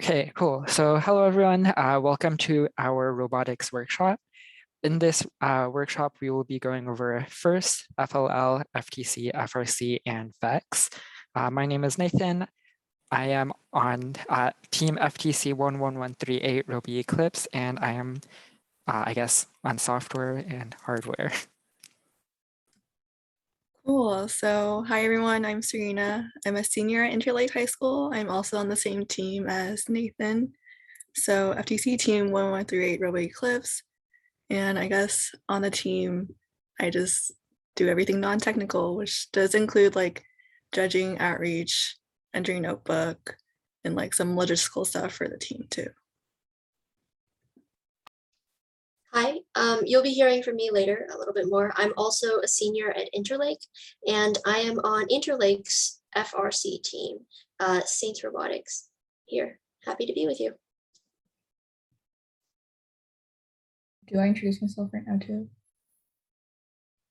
Okay, cool. So hello, everyone. Welcome to our robotics workshop. In this workshop, we will be going over FIRST, FLL, FTC, FRC, and VEX. My name is Nathan. I am on team FTC 11138 Roby Eclipse, and I am, I guess, on software and hardware. Cool. So hi, everyone. I'm Serena. I'm a senior at Interlake High School. I'm also on the same team as Nathan. So FTC team 1138 Roby Eclipse. And I guess on the team, I just do everything non-technical, which does include like judging, outreach, entering notebook, and like some logistical stuff for the team too. Hi, you'll be hearing from me later a little bit more. I'm also a senior at Interlake, and I am on Interlake's FRC team, Saints Robotics. Here, happy to be with you. Do I introduce myself right now too?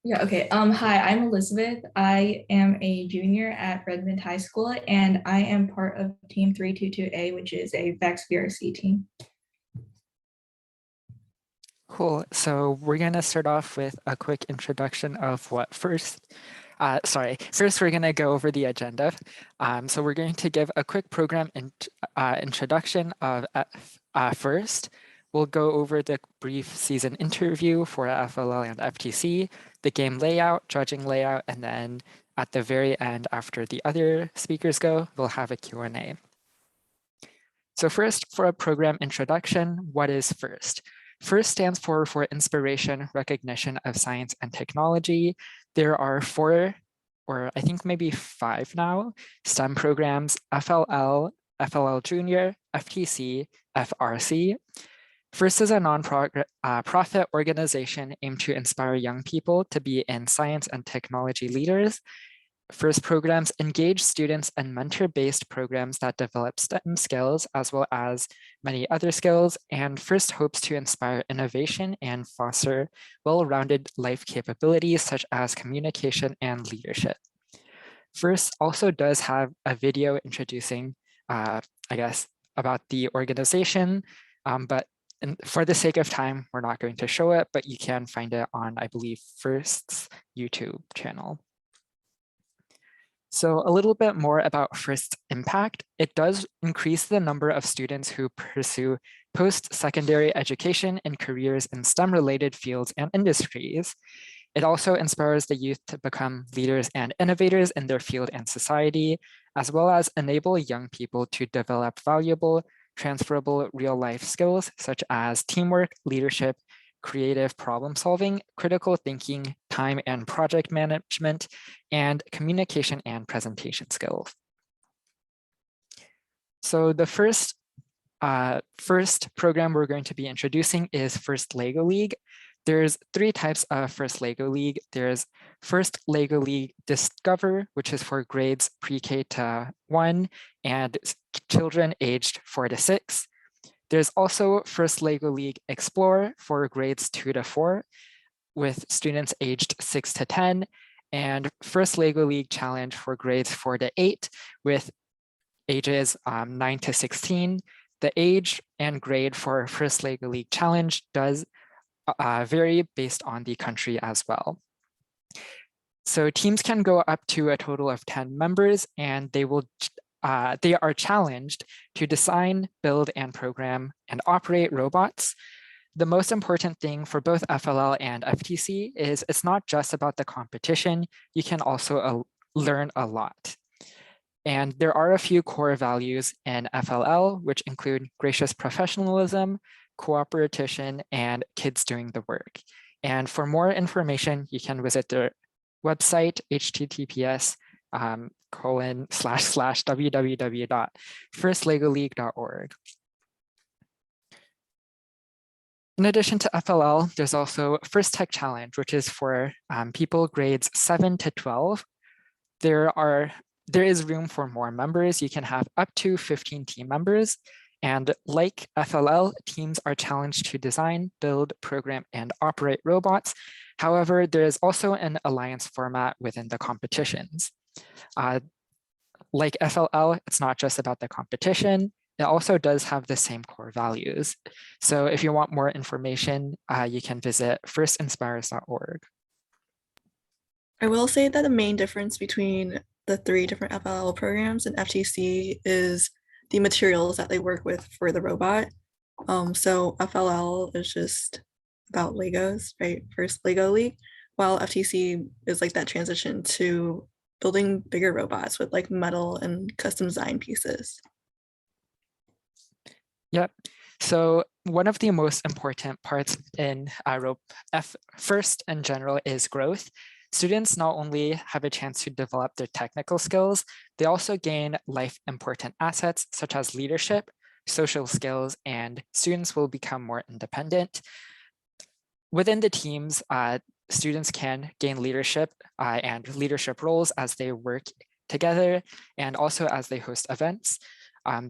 Yeah, okay. Hi, I'm Elizabeth. I am a junior at Redmond High School, and I am part of Team 322A, which is a VEX VRC team. Cool. So we're going to start off with a quick introduction of what first we're going to go over the agenda. So we're going to give a quick program introduction of FIRST. We'll go over the brief season interview for FLL and FTC, the game layout, judging layout, and then at the very end, after the other speakers go, we'll have a Q&A. So first, for a program introduction, what is FIRST? FIRST stands for Inspiration, Recognition of Science and Technology. There are 4, or I think maybe 5 now, STEM programs: FLL, FLL Junior, FTC, FRC. FIRST is a non-profit organization aimed to inspire young people to be in science and technology leaders. FIRST programs engage students in mentor-based programs that develop STEM skills as well as many other skills, and FIRST hopes to inspire innovation and foster well-rounded life capabilities such as communication and leadership. FIRST also does have a video introducing, I guess, about the organization, but for the sake of time, we're not going to show it, but you can find it on, I believe, FIRST's YouTube channel. So a little bit more about FIRST's impact. It does increase the number of students who pursue post-secondary education and careers in STEM-related fields and industries. It also inspires the youth to become leaders and innovators in their field and society, as well as enable young people to develop valuable, transferable real-life skills such as teamwork, leadership, creative problem solving, critical thinking, time and project management, and communication and presentation skills. So the first program we're going to be introducing is FIRST LEGO League. There's 3 types of FIRST LEGO League. There's FIRST LEGO League Discover, which is for grades pre-K to 1 and children aged 4 to 6. There's also FIRST LEGO League Explore for grades 2 to 4 with students aged 6 to 10, and FIRST LEGO League Challenge for grades 4 to 8 with ages 9 to 16. The age and grade for FIRST LEGO League Challenge does vary based on the country as well. So teams can go up to a total of 10 members, and they are challenged to design, build, and program and operate robots. The most important thing for both FLL and FTC is it's not just about the competition. You can also learn a lot. And there are a few core values in FLL, which include gracious professionalism, cooperation, and kids doing the work. And for more information, you can visit their website, https://www.firstlegoleague.org. In addition to FLL, there's also FIRST Tech Challenge, which is for people grades 7 to 12. There is room for more members. You can have up to 15 team members. And like FLL, teams are challenged to design, build, program, and operate robots. However, there is also an alliance format within the competitions. Like FLL, it's not just about the competition. it also does have the same core values. So if you want more information, you can visit firstinspires.org. I will say that the main difference between the 3 different FLL programs and FTC is the materials that they work with for the robot. So FLL is just about Legos, right? First Lego League, while FTC is like that transition to building bigger robots with like metal and custom design pieces. Yep. So one of the most important parts in FIRST in general is growth. Students not only have a chance to develop their technical skills, they also gain life important assets such as leadership, social skills, and students will become more independent. Within the teams, students can gain leadership and leadership roles as they work together and also as they host events.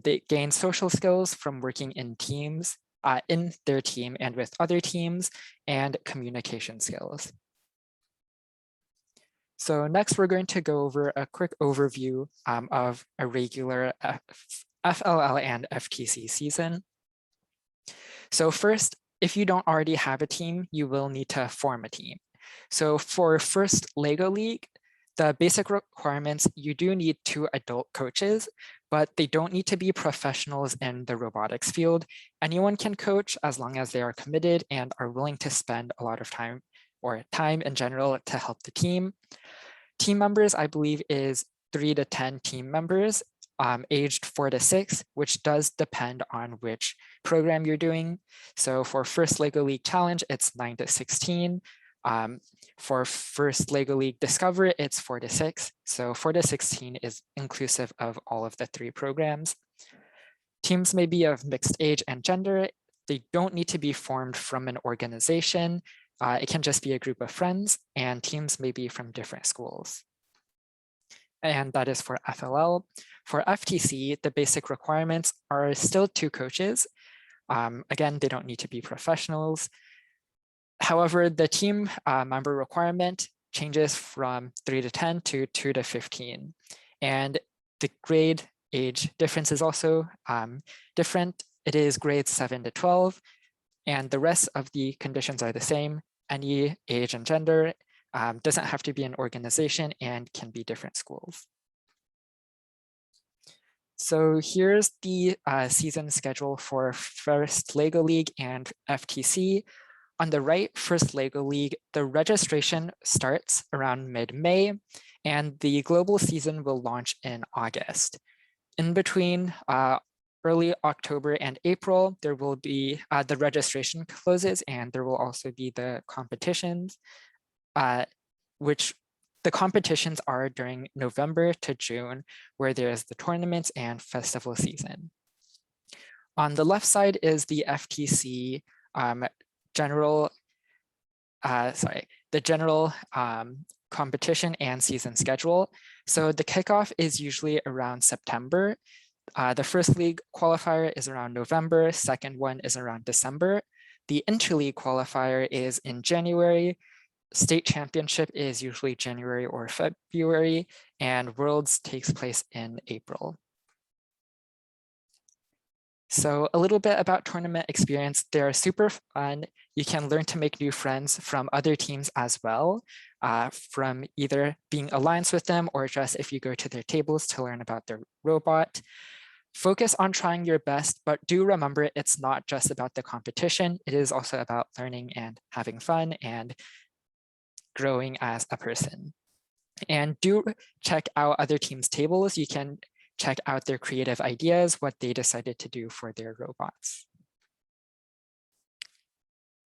They gain social skills from working in teams, in their team and with other teams, and communication skills. So next, we're going to go over a quick overview of a regular FLL and FTC season. So first, if you don't already have a team, you will need to form a team. So for first Lego League, the basic requirements, you do need 2 adult coaches, but they don't need to be professionals in the robotics field. Anyone can coach as long as they are committed and are willing to spend a lot of time or time in general to help the team. Team members, I believe, is 3 to 10 team members, aged 4 to 6, which does depend on which program you're doing. So for first Lego League Challenge, it's 9 to 16. For first Lego League Discover, it's 4 to 6. So 4 to 16 is inclusive of all of the 3 programs. Teams may be of mixed age and gender. They don't need to be formed from an organization. It can just be a group of friends, and teams may be from different schools. And that is for FLL. For FTC, the basic requirements are still 2 coaches. Again, they don't need to be professionals. However, the team member requirement changes from 3 to 10 to 2 to 15. And the grade age difference is also different. It is grades 7 to 12. And the rest of the conditions are the same. Any age and gender, doesn't have to be an organization, and can be different schools. So here's the season schedule for first Lego League and FTC. On the right, first Lego League, the registration starts around mid-May, and the global season will launch in August. In between early October and April, there will be the registration closes, and there will also be the competitions, which the competitions are during November to June, where there's the tournaments and festival season. On the left side is the FTC general competition and season schedule. So the kickoff is usually around September. The first league qualifier is around November, second one is around December. The interleague qualifier is in January. State championship is usually January or February, and Worlds takes place in April. So a little bit about tournament experience. They're super fun. You can learn to make new friends from other teams as well, from either being aligned with them or just if you go to their tables to learn about their robot. Focus on trying your best, but do remember it's not just about the competition. It is also about learning and having fun and growing as a person. And do check out other teams' tables. You can check out their creative ideas, what they decided to do for their robots.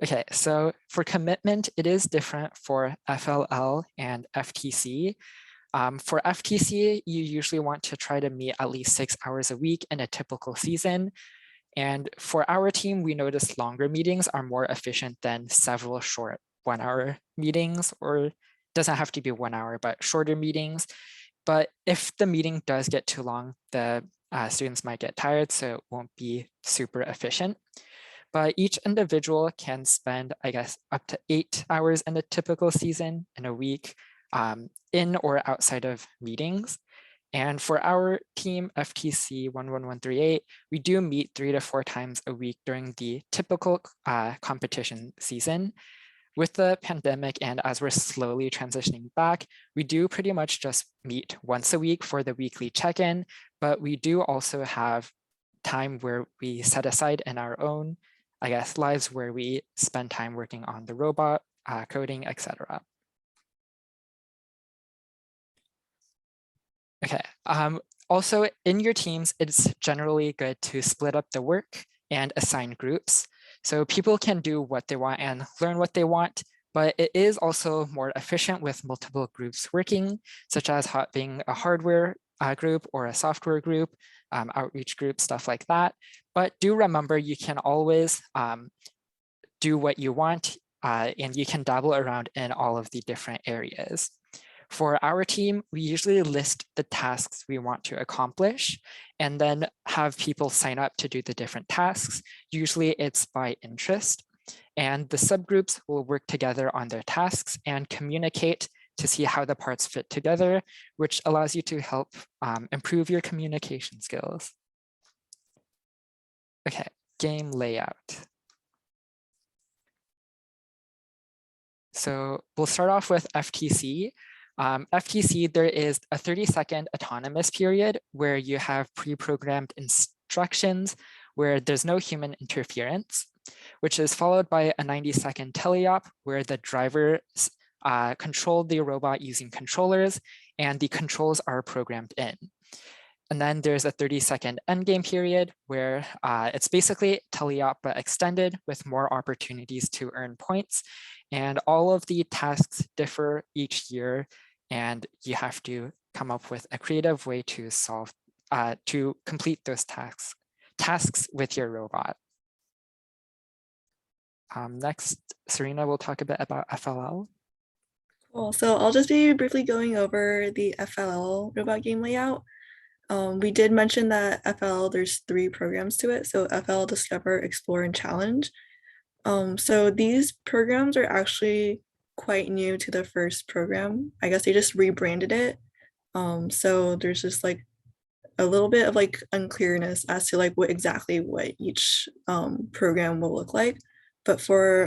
Okay, so for commitment, it is different for FLL and FTC. For FTC, you usually want to try to meet at least 6 hours a week in a typical season. And for our team, we noticed longer meetings are more efficient than several short 1-hour meetings, or doesn't have to be 1 hour, but shorter meetings. But if the meeting does get too long, the students might get tired, so it won't be super efficient. But each individual can spend, I guess, up to 8 hours in a typical season in a week, in or outside of meetings. And for our team, FTC 11138, we do meet 3 to 4 times a week during the typical competition season. With the pandemic and as we're slowly transitioning back, we do pretty much just meet once a week for the weekly check-in, but we do also have time where we set aside in our own, I guess, lives where we spend time working on the robot, coding, etc. Okay. Also, in your teams, it's generally good to split up the work and assign groups. So people can do what they want and learn what they want, but it is also more efficient with multiple groups working, such as being a hardware group or a software group, outreach group, stuff like that. But do remember, you can always do what you want, and you can dabble around in all of the different areas. For our team, we usually list the tasks we want to accomplish and then have people sign up to do the different tasks. Usually it's by interest, and the subgroups will work together on their tasks and communicate to see how the parts fit together, which allows you to help improve your communication skills. Okay, game layout. So we'll start off with FTC. FTC, there is a 30-second autonomous period where you have pre-programmed instructions where there's no human interference, which is followed by a 90-second teleop where the drivers control the robot using controllers and the controls are programmed in. And then there's a 30-second endgame period where it's basically teleop but extended with more opportunities to earn points. And all of the tasks differ each year, and you have to come up with a creative way to solve, to complete those tasks with your robot. Next, Serena will talk a bit about FLL. Cool. So I'll just be briefly going over the FLL robot game layout. We did mention that FLL, there's 3 programs to it. So FL, Discover, Explore, and Challenge. So these programs are actually quite new to the first program. I guess they just rebranded it. So there's just like a little bit of like unclearness as to like what each program will look like. But for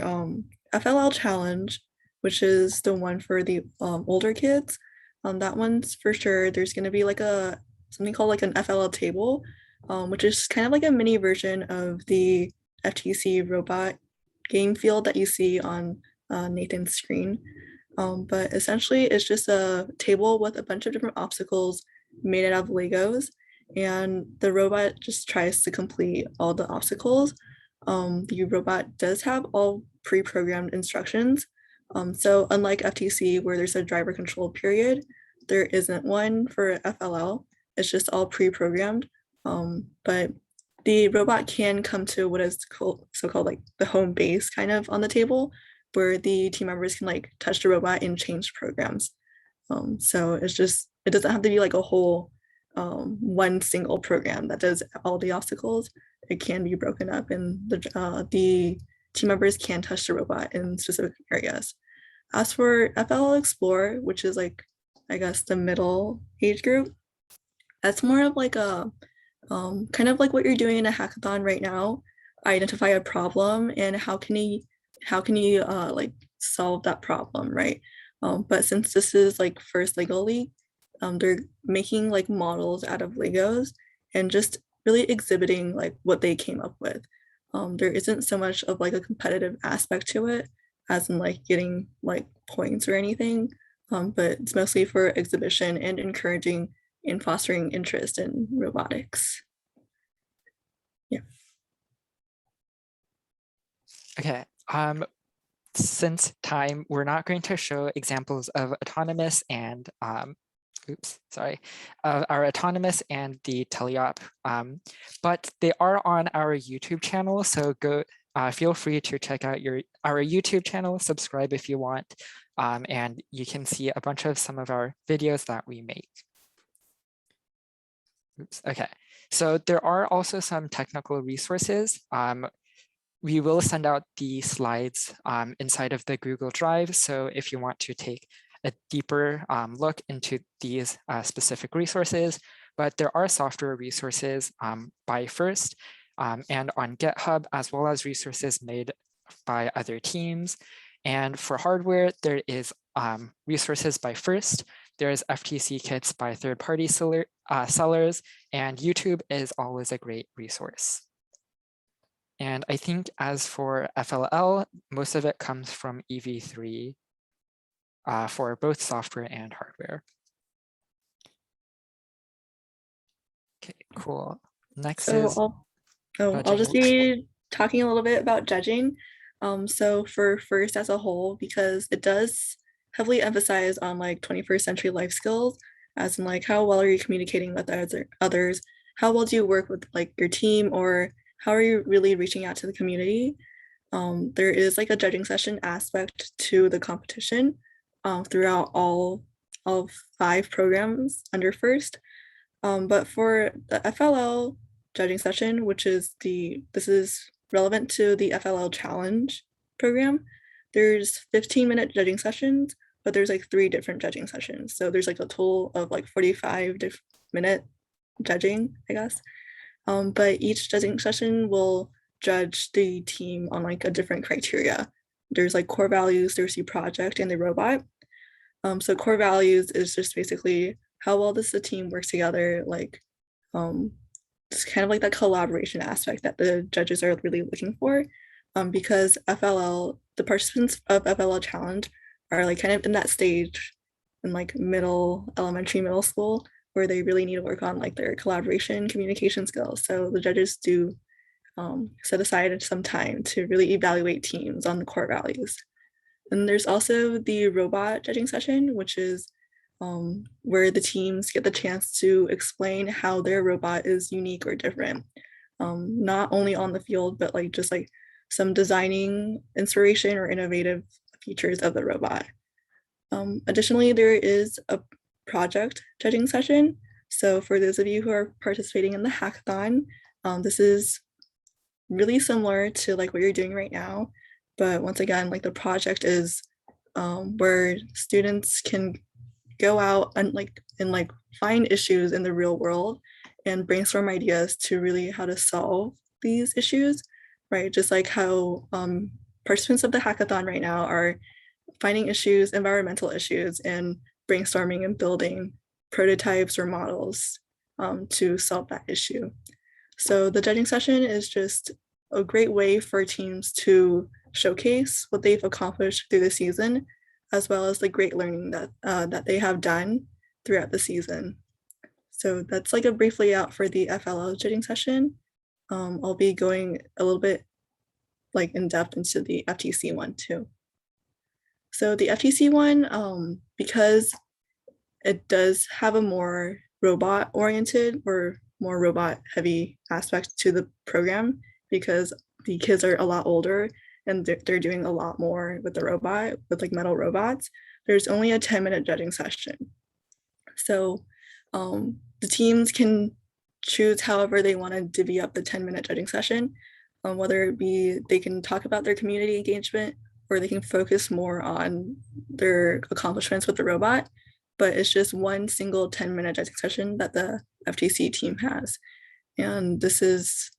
FLL Challenge, which is the one for the older kids, that one's for sure. There's going to be like something called like an FLL table, which is kind of like a mini version of the FTC robot game field that you see on Nathan's screen. But essentially it's just a table with a bunch of different obstacles made out of Legos, and the robot just tries to complete all the obstacles. The robot does have all pre-programmed instructions. So unlike FTC where there's a driver controlled period, there isn't one for FLL. It's just all pre-programmed. But the robot can come to what is so-called like the home base kind of on the table, where the team members can like touch the robot and change programs. So it doesn't have to be like a whole one single program that does all the obstacles. It can be broken up, and the team members can touch the robot in specific areas. As for FLL Explore, which is like, I guess, the middle age group, that's more of like a kind of like what you're doing in a hackathon right now. Identify a problem and how can you like solve that problem, right? But since this is like first Lego League, they're making like models out of Legos and just really exhibiting like what they came up with. There isn't so much of like a competitive aspect to it, as in like getting like points or anything, but it's mostly for exhibition and encouraging and fostering interest in robotics. Yeah. Okay. Since time, we're not going to show examples of autonomous and our autonomous and the teleop, but they are on our YouTube channel. So go, feel free to check out our YouTube channel, subscribe if you want, and you can see a bunch of some of our videos that we make. Okay, so there are also some technical resources. We will send out the slides inside of the Google Drive. So if you want to take a deeper look into these specific resources, but there are software resources by FIRST and on GitHub, as well as resources made by other teams. And for hardware, there is resources by FIRST. There's FTC kits by third-party sellers, and YouTube is always a great resource. And I think as for FLL, most of it comes from EV3 for both software and hardware. Okay, cool. Next is I'll just be talking a little bit about judging. So for FIRST as a whole, because it does heavily emphasize on like 21st century life skills, as in like how well are you communicating with others, how well do you work with like your team, or how are you really reaching out to the community. There is like a judging session aspect to the competition throughout all 5 programs under FIRST. But for the FLL judging session, this is relevant to the FLL challenge program, there's 15-minute judging sessions, but there's like 3 different judging sessions. So there's like a total of like 45-minute judging, I guess. But each judging session will judge the team on like a different criteria. There's like core values, there's the project and the robot. So core values is just basically how well does the team work together, like it's kind of like that collaboration aspect that the judges are really looking for, because FLL, the participants of FLL Challenge are like kind of in that stage in like middle school, where they really need to work on like their collaboration, communication skills. So the judges do set aside some time to really evaluate teams on the core values. And there's also the robot judging session, which is where the teams get the chance to explain how their robot is unique or different, not only on the field, but like just like some designing inspiration or innovative features of the robot. Additionally, there is a project judging session. So for those of you who are participating in the hackathon, this is really similar to like what you're doing right now. But once again, like the project is where students can go out and find issues in the real world and brainstorm ideas to really how to solve these issues, right? Just like how participants of the hackathon right now are finding issues, environmental issues, and brainstorming and building prototypes or models to solve that issue. So the judging session is just a great way for teams to showcase what they've accomplished through the season, as well as the great learning that they have done throughout the season. So that's like a brief layout for the FLL judging session. I'll be going a little bit like in depth into the FTC one too. So the FTC one, because it does have a more robot oriented or more robot heavy aspect to the program, because the kids are a lot older and they're doing a lot more with the robot, with like metal robots. There's only a 10-minute judging session. So the teams can choose however they want to divvy up the 10-minute judging session, whether it be they can talk about their community engagement or they can focus more on their accomplishments with the robot. But it's just one single 10-minute judging session that the FTC team has. And this is,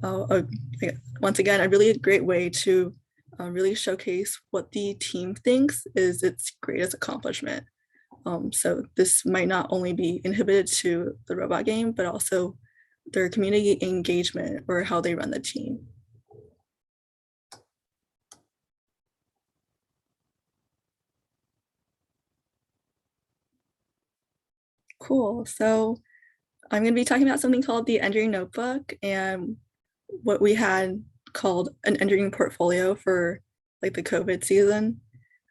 once again, a really great way to really showcase what the team thinks is its greatest accomplishment. So this might not only be inhibited to the robot game, but also their community engagement or how they run the team. Cool. So I'm going to be talking about something called the engineering notebook and what we had called an engineering portfolio for like the COVID season.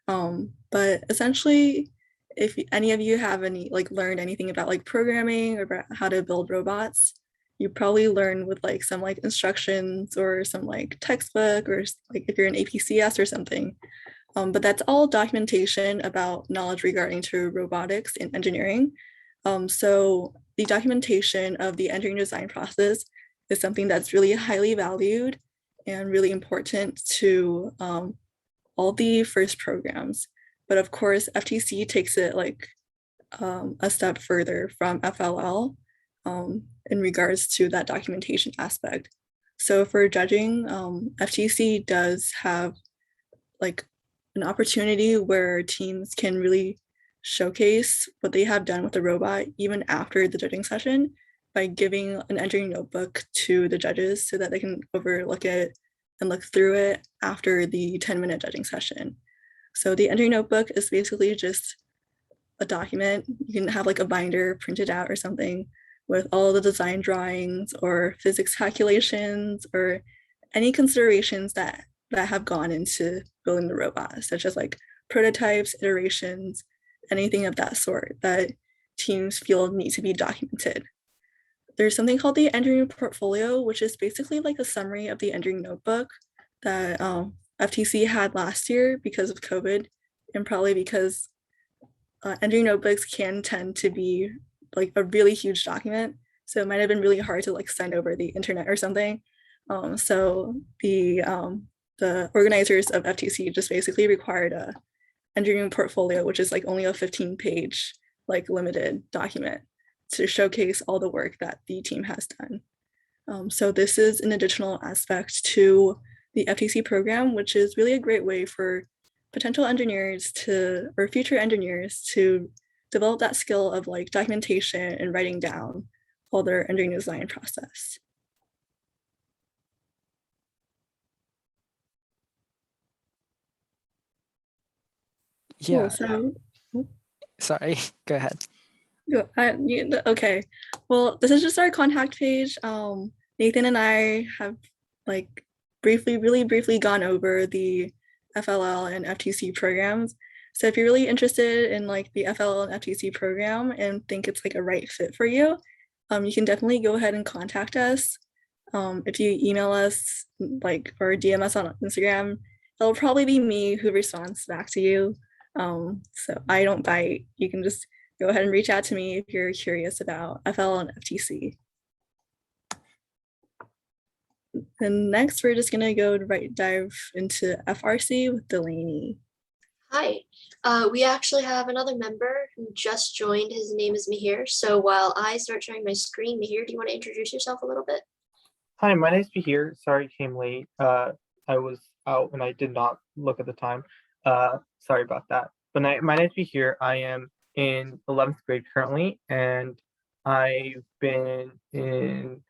But essentially, if any of you have learned anything about like programming or about how to build robots, you probably learn with like some like instructions or some like textbook, or like if you're an APCS or something. But that's all documentation about knowledge regarding to robotics and engineering. So the documentation of the engineering design process is something that's really highly valued and really important to all the FIRST programs. But of course, FTC takes it like a step further from FLL in regards to that documentation aspect. So for judging, FTC does have like an opportunity where teams can really showcase what they have done with the robot even after the judging session by giving an engineering notebook to the judges so that they can overlook it and look through it after the 10-minute judging session. So the engineering notebook is basically just a document. You can have like a binder printed out or something with all the design drawings or physics calculations or any considerations that have gone into building the robot, such as like prototypes, iterations, anything of that sort that teams feel need to be documented. There's something called the engineering portfolio, which is basically like a summary of the engineering notebook that FTC had last year because of COVID, and probably because engineering notebooks can tend to be like a really huge document. So it might have been really hard to like send over the internet or something. So the organizers of FTC just basically required a engineering portfolio, which is like only a 15-page like limited document to showcase all the work that the team has done. So this is an additional aspect to the FTC program, which is really a great way for potential engineers to, or future engineers to develop that skill of like documentation and writing down all their engineering design process. Yeah. Cool. So, Sorry, go ahead. okay. Well, this is just our contact page. Nathan and I have like really briefly gone over the FLL and FTC programs. So if you're really interested in like the FLL and FTC program and think it's like a right fit for you, you can definitely go ahead and contact us. If you email us like or DM us on Instagram, it'll probably be me who responds back to you. So I don't bite. You can just go ahead and reach out to me if you're curious about FLL and FTC. And next, we're just gonna go dive into FRC with Delaynie. Hi, we actually have another member who just joined. His name is Mihir. So while I start sharing my screen, Mihir, do you want to introduce yourself a little bit? Hi, my name's Mihir. Sorry, I came late. I was out and I did not look at the time. Sorry about that. But my name's Mihir. I am in 11th grade currently, and I've been in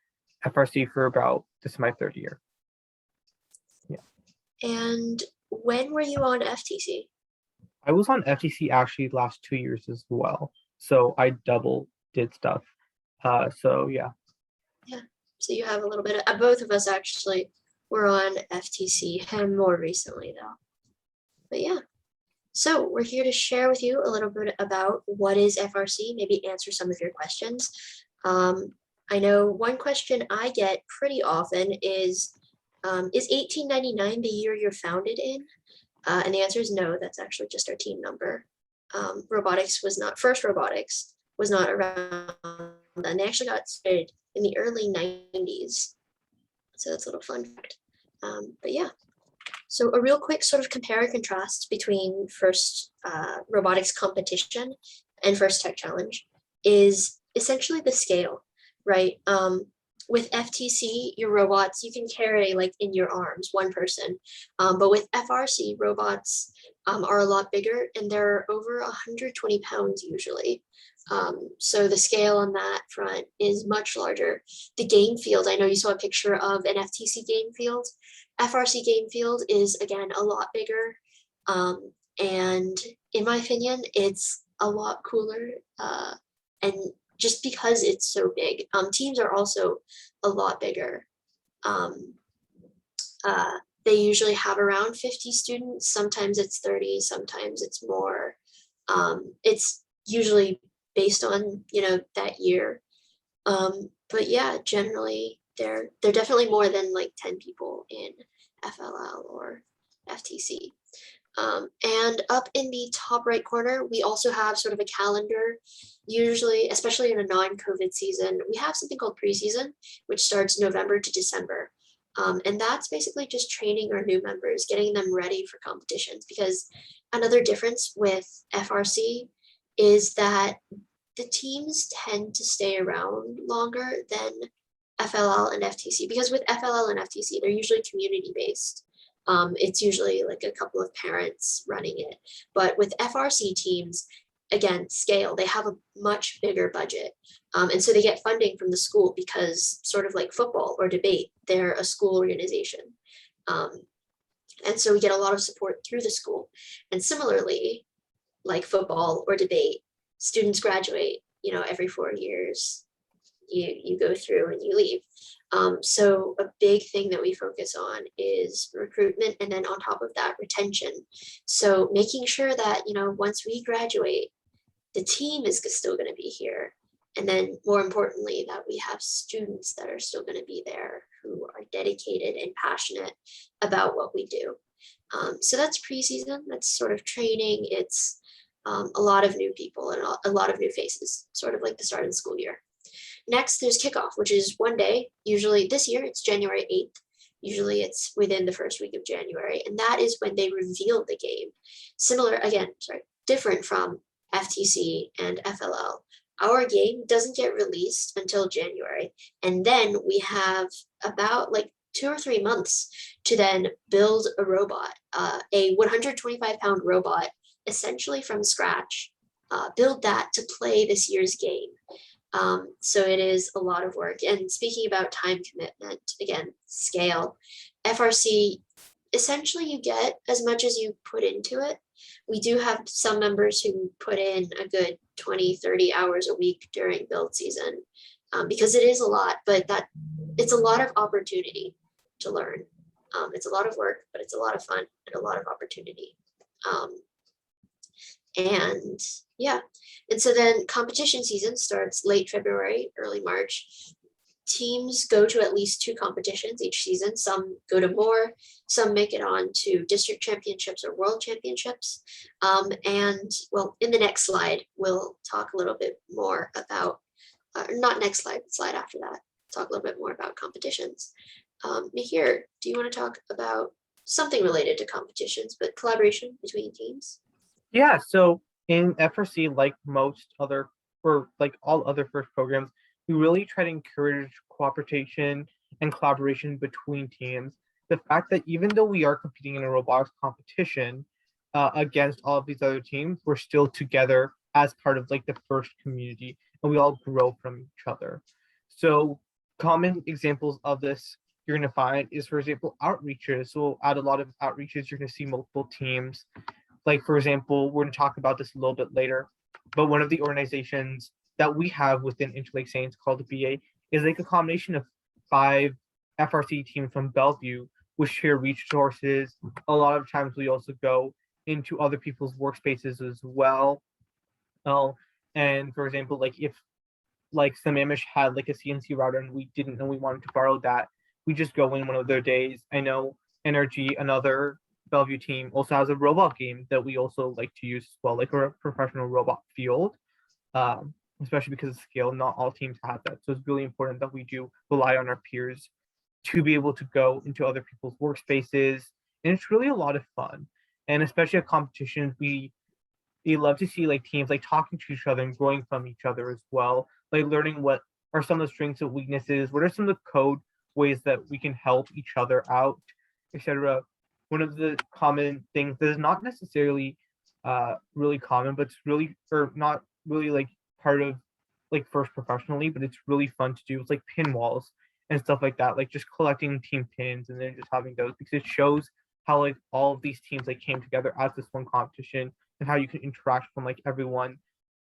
FRC for about, this is my third year. Yeah. And when were you on FTC? I was on FTC actually last 2 years as well. So I double did stuff. So yeah. Yeah, so you have a little bit of, both of us actually were on FTC and more recently though. But yeah, so we're here to share with you a little bit about what is FRC, maybe answer some of your questions. I know one question I get pretty often is 1899 the year you're founded in? And the answer is no, that's actually just our team number. Robotics was not, first Robotics was not around then. They actually got started in the early 90s. So that's a little fun fact. But yeah, so a real quick sort of compare and contrast between first robotics competition and first tech challenge is essentially the scale, right? With FTC, your robots, you can carry like in your arms, one person. But with FRC, robots are a lot bigger and they're over 120 pounds usually. So the scale on that front is much larger. The game field, I know you saw a picture of an FTC game field. FRC game field is again a lot bigger. And in my opinion, it's a lot cooler. And just because it's so big, teams are also a lot bigger. They usually have around 50 students. Sometimes it's 30, sometimes it's more. It's usually based on, you know, that year. But yeah, generally they're definitely more than like 10 people in FLL or FTC. And up in the top right corner, we also have sort of a calendar. Usually, especially in a non-COVID season, we have something called preseason, which starts November to December. And that's basically just training our new members, getting them ready for competitions. Because another difference with FRC is that the teams tend to stay around longer than FLL and FTC, because with FLL and FTC, they're usually community based. It's usually like a couple of parents running it. But with FRC teams, again, scale, they have a much bigger budget. And so they get funding from the school because, sort of like football or debate, they're a school organization. And so we get a lot of support through the school. And similarly, like football or debate, students graduate, every 4 years. You go through and you leave. So a big thing that we focus on is recruitment, and then on top of that, retention. So making sure that, once we graduate, the team is still going to be here. And then more importantly, that we have students that are still going to be there who are dedicated and passionate about what we do. So that's preseason, that's sort of training. It's a lot of new people and a lot of new faces, sort of like the start of the school year. Next, there's kickoff, which is one day. Usually this year, it's January 8th. Usually it's within the first week of January. And that is when they reveal the game. Different from FTC and FLL. Our game doesn't get released until January. And then we have about 2 or 3 months to then build a robot, a 125-pound robot, essentially from scratch, build that to play this year's game. So it is a lot of work. And speaking about time commitment, again, scale, FRC, essentially you get as much as you put into it. We do have some members who put in a good 20, 30 hours a week during build season, because it is a lot, but it's a lot of opportunity to learn. It's a lot of work, but it's a lot of fun and a lot of opportunity. And yeah, and so then competition season starts late February, early March. Teams go to at least 2 competitions each season. Some go to more, some make it on to district championships or world championships. And well, in the next slide, we'll talk a little bit more about, not next slide, slide after that, talk a little bit more about competitions. Mihir, do you want to talk about something related to competitions, but collaboration between teams? Yeah, so in FRC, like most other, or like all other first programs, we really try to encourage cooperation and collaboration between teams. The fact that even though we are competing in a robotics competition against all of these other teams, we're still together as part of the first community, and we all grow from each other. So common examples of this you're going to find is, for example, outreaches. So we'll add a lot of outreaches. You're going to see multiple teams. Like, for example, we're going to talk about this a little bit later, but one of the organizations that we have within Interlake Saints called the BA is a combination of 5 FRC teams from Bellevue, which share resources. A lot of times we also go into other people's workspaces as well. And for example, if Sammamish had a CNC router and we didn't and we wanted to borrow that, we just go in one of their days. I know Energy, another Bellevue team, also has a robot game that we also like to use as well, like a professional robot field, especially because of scale. Not all teams have that. So it's really important that we do rely on our peers to be able to go into other people's workspaces. And it's really a lot of fun. And especially at competitions, we love to see teams talking to each other and growing from each other as well, learning what are some of the strengths and weaknesses, what are some of the code ways that we can help each other out, etc. One of the common things that is not necessarily really common, but it's really, or not really part of first professionally, but it's really fun to do. It's pin walls and stuff like that, just collecting team pins and then just having those, because it shows how all of these teams came together as this one competition, and how you can interact from everyone.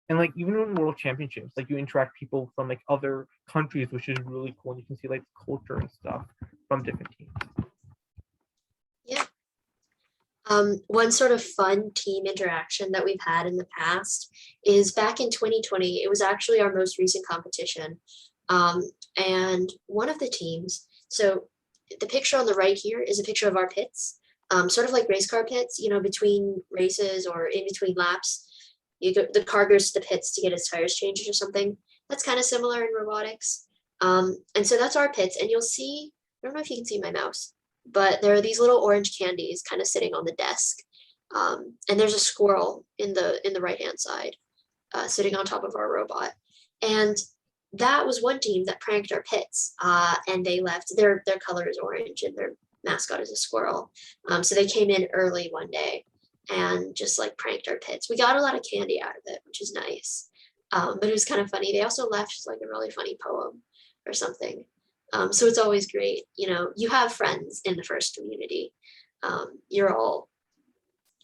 And even in world championships, you interact people from other countries, which is really cool. And you can see culture and stuff from different teams. Yeah. One sort of fun team interaction that we've had in the past is back in 2020. It was actually our most recent competition. And one of the teams, so the picture on the right here is a picture of our pits, sort of like race car pits, between races or in between laps. The car goes to the pits to get its tires changed or something. That's kind of similar in robotics. And so that's our pits. And you'll see don't know if you can see my mouse, but there are these little orange candies kind of sitting on the desk. And there's a squirrel in the right-hand side, sitting on top of our robot. And that was one team that pranked our pits, and they left. Their color is orange and their mascot is a squirrel. So they came in early one day and just like pranked our pits. We got a lot of candy out of it, which is nice. But it was kind of funny. They also left like a really funny poem or something. So it's always great. You know, you have friends in the FIRST community. You're all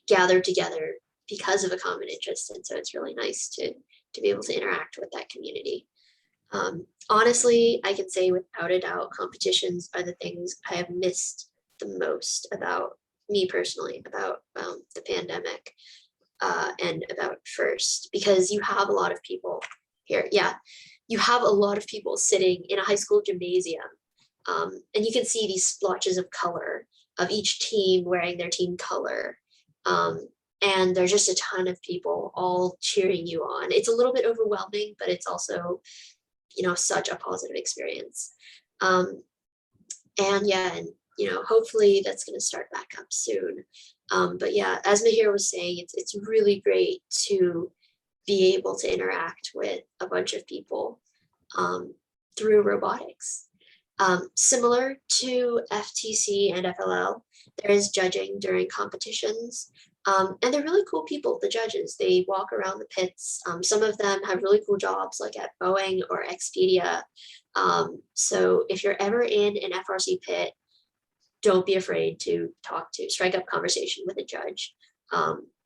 gathered together because of a common interest. And so it's really nice to be able to interact with that community. Honestly, I can say without a doubt, competitions are the things I have missed the most about me personally, about the pandemic and about FIRST, because you have a lot of people here. Yeah, you have a lot of people sitting in a high school gymnasium, and you can see these splotches of color of each team wearing their team color. And there's just a ton of people all cheering you on. It's a little bit overwhelming, but it's also, you know, such a positive experience. And yeah, and you know, hopefully that's going to start back up soon. But yeah, as Mihir was saying, it's really great to be able to interact with a bunch of people through robotics. Similar to FTC and FLL, there is judging during competitions. And they're really cool people, the judges. They walk around the pits. Some of them have really cool jobs like at Boeing or Expedia. So if you're ever in an FRC pit, don't be afraid to strike up conversation with a judge.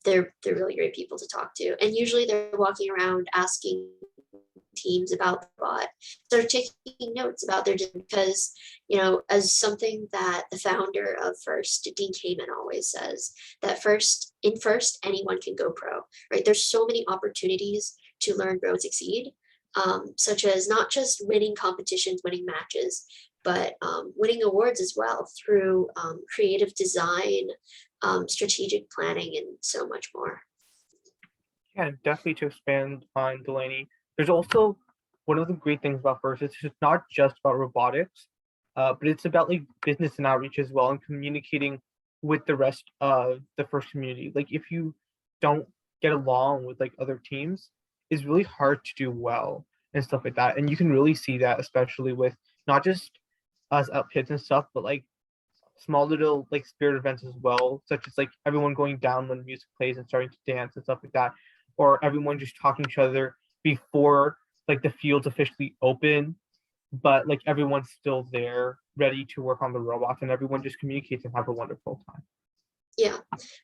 They're really great people to talk to. And usually they're walking around asking teams about the bot. They're taking notes about their, because, you know, as something that the founder of FIRST, Dean Kamen, always says, that in FIRST, anyone can go pro, right? There's so many opportunities to learn, grow, and succeed, such as not just winning competitions, winning matches, but winning awards as well through creative design, strategic planning, and so much more. Yeah, definitely to expand on Delaney. There's also one of the great things about FIRST is it's not just about robotics, but it's about like business and outreach as well, and communicating with the rest of the FIRST community. Like if you don't get along with like other teams, it's really hard to do well and stuff like that. And you can really see that, especially with not just us at pits and stuff, but like small little like spirit events as well, such as like everyone going down when music plays and starting to dance and stuff like that, or everyone just talking to each other before like the field's officially open, but like everyone's still there ready to work on the robots, and everyone just communicates and have a wonderful time. Yeah,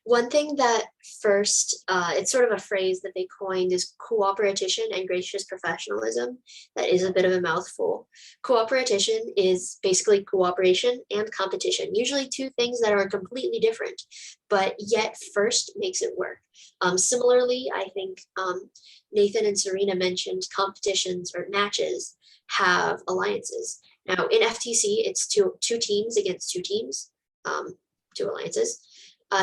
one thing that FIRST, it's sort of a phrase that they coined, is cooperation and gracious professionalism. That is a bit of a mouthful. Cooperation is basically cooperation and competition, usually two things that are completely different, but yet FIRST makes it work. Similarly, I think Nathan and Serena mentioned competitions or matches have alliances. Now in FTC, it's two teams against two teams, two alliances.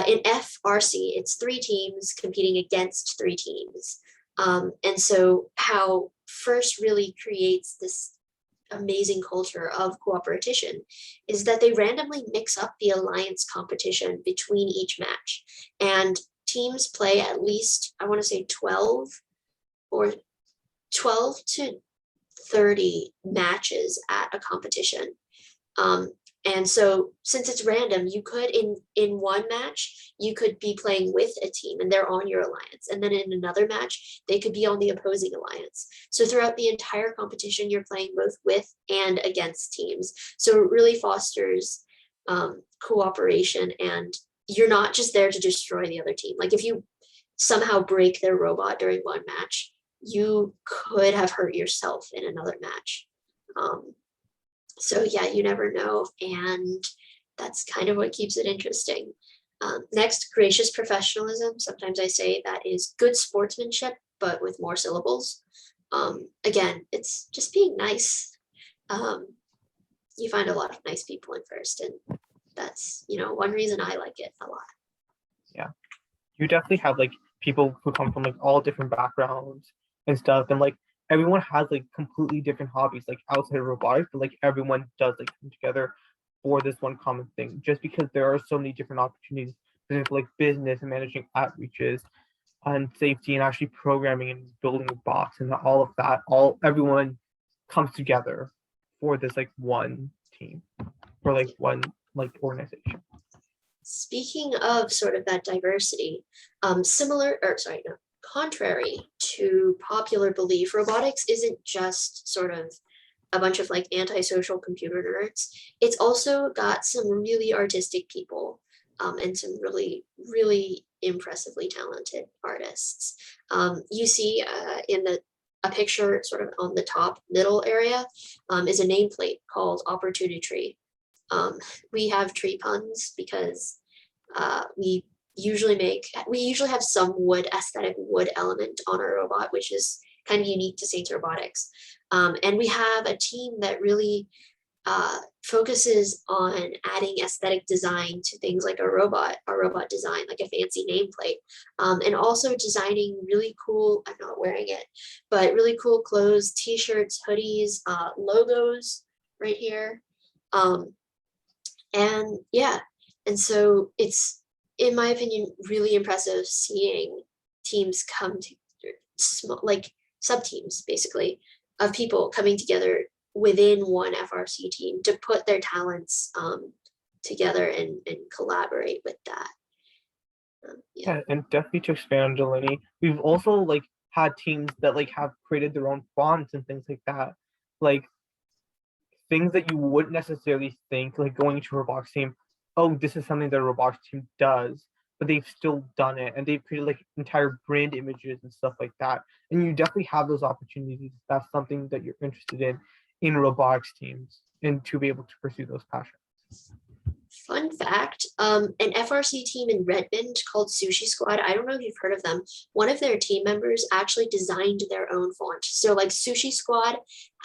In FRC, it's 3 teams competing against 3 teams. And so how FIRST really creates this amazing culture of cooperation is that they randomly mix up the alliance competition between each match. And teams play at least, I want to say 12 to 30 matches at a competition. And so since it's random, you could in one match, you could be playing with a team and they're on your alliance. And then in another match, they could be on the opposing alliance. So throughout the entire competition, you're playing both with and against teams. So it really fosters cooperation, and you're not just there to destroy the other team. Like if you somehow break their robot during one match, you could have hurt yourself in another match. So yeah, you never know, and that's kind of what keeps it interesting. Next, gracious professionalism. Sometimes I say that is good sportsmanship, but with more syllables. Again, it's just being nice. You find a lot of nice people in FIRST, and that's, you know, one reason I like it a lot. Yeah, you definitely have like people who come from like all different backgrounds and stuff, and like everyone has like completely different hobbies like outside of robotics, but like everyone does like come together for this one common thing, just because there are so many different opportunities, for example, like business and managing outreaches and safety and actually programming and building bots and all of that. Everyone comes together for this like one team or like one like organization. Speaking of sort of that diversity, contrary to popular belief, robotics isn't just sort of a bunch of like antisocial computer nerds. It's also got some really artistic people and some really, really impressively talented artists. You see a picture sort of on the top middle area is a nameplate called Opportunity Tree. We have tree puns because we usually have some aesthetic wood element on our robot, which is kind of unique to Saints Robotics. And we have a team that really focuses on adding aesthetic design to things like our robot design, like a fancy nameplate, and also designing really cool, I'm not wearing it, but really cool clothes, t-shirts, hoodies, logos right here. And yeah, and so it's, in my opinion, really impressive seeing teams come to like sub-teams basically of people coming together within one FRC team to put their talents together and collaborate with that. Yeah, and definitely to expand on Delaney, we've also like had teams that like have created their own fonts and things like that, like things that you wouldn't necessarily think, like going to a robotics team, oh, this is something that a robotics team does, but they've still done it, and they've created like entire brand images and stuff like that. And you definitely have those opportunities if that's something that you're interested in robotics teams, and to be able to pursue those passions. Fun fact, an FRC team in Redmond called Sushi Squad, I don't know if you've heard of them, one of their team members actually designed their own font. So like Sushi Squad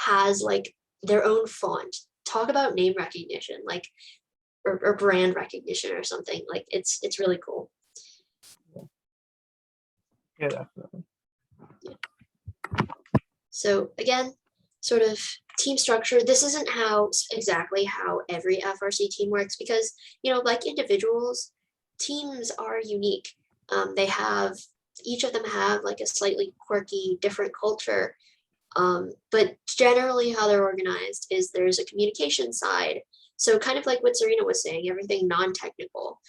has like their own font. Talk about name recognition, like or brand recognition or something. Like it's really cool. Yeah, definitely. Yeah. So again, sort of team structure. This isn't exactly how every FRC team works because, you know, like individuals, teams are unique. Each of them have like a slightly quirky, different culture. But generally how they're organized is there's a communication side. So kind of like what Serena was saying, everything non-technical.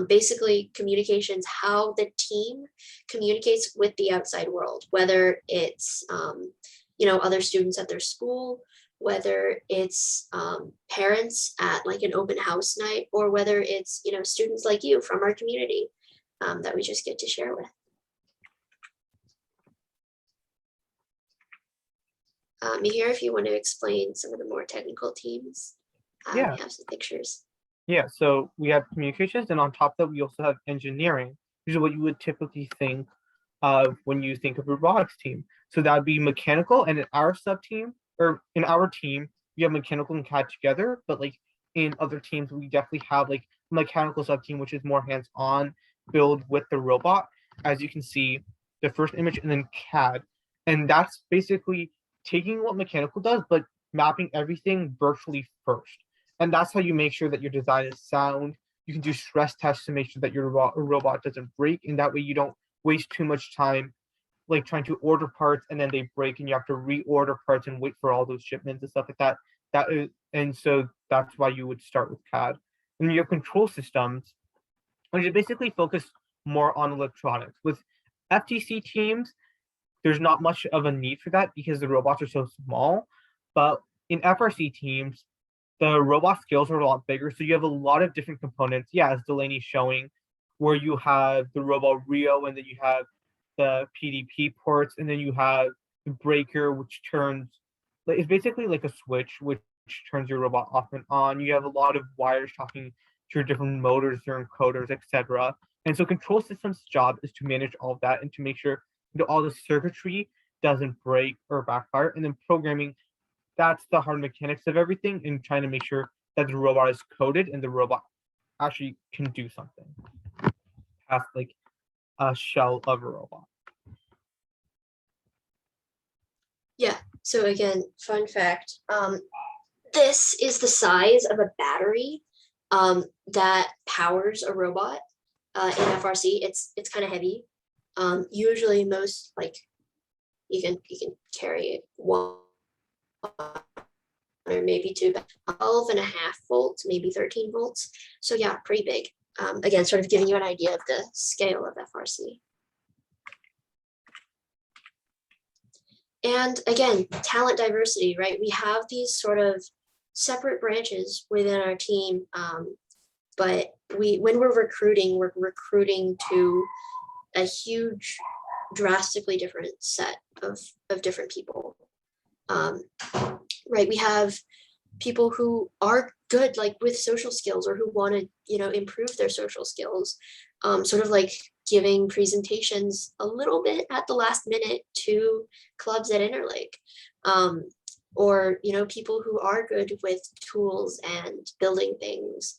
Basically communications, how the team communicates with the outside world, whether it's other students at their school, whether it's parents at like an open house night, or whether it's students like you from our community that we just get to share with. Mihir, if you want to explain some of the more technical teams, Yeah. we have some pictures. Yeah, so we have communications, and on top of that, we also have engineering, which is what you would typically think of when you think of a robotics team. So that would be mechanical, and in our sub-team, or in our team, we have mechanical and CAD together, but like in other teams, we definitely have like mechanical sub-team, which is more hands-on, build with the robot, as you can see, the first image, and then CAD. And that's basically taking what mechanical does, but mapping everything virtually first. And that's how you make sure that your design is sound. You can do stress tests to make sure that your robot doesn't break, and that way you don't waste too much time like trying to order parts and then they break and you have to reorder parts and wait for all those shipments and stuff like that. And so that's why you would start with CAD. And you have control systems, which is basically focused more on electronics. With FTC teams, there's not much of a need for that because the robots are so small. But in FRC teams, the robot scales are a lot bigger. So you have a lot of different components. Yeah, as Delaney's showing, where you have the robot Rio, and then you have the PDP ports, and then you have the breaker, which turns, it's basically like a switch, which turns your robot off and on. You have a lot of wires talking to your different motors, your encoders, etc. And so control systems' job is to manage all of that and to make sure that all the circuitry doesn't break or backfire. And then programming, that's the hard mechanics of everything, and trying to make sure that the robot is coded and the robot actually can do something past like a shell of a robot. Yeah, so again, fun fact, this is the size of a battery that powers a robot in FRC. It's kind of heavy. Usually most like you can carry one or maybe two, 12.5 volts, maybe 13 volts. So yeah, pretty big. Again, sort of giving you an idea of the scale of FRC. And again, talent diversity, right? We have these sort of separate branches within our team, but when we're recruiting to a huge, drastically different set of different people. Right, we have people who are good like with social skills or who want to, you know, improve their social skills, sort of like giving presentations a little bit at the last minute to clubs at Interlake, or, you know, people who are good with tools and building things,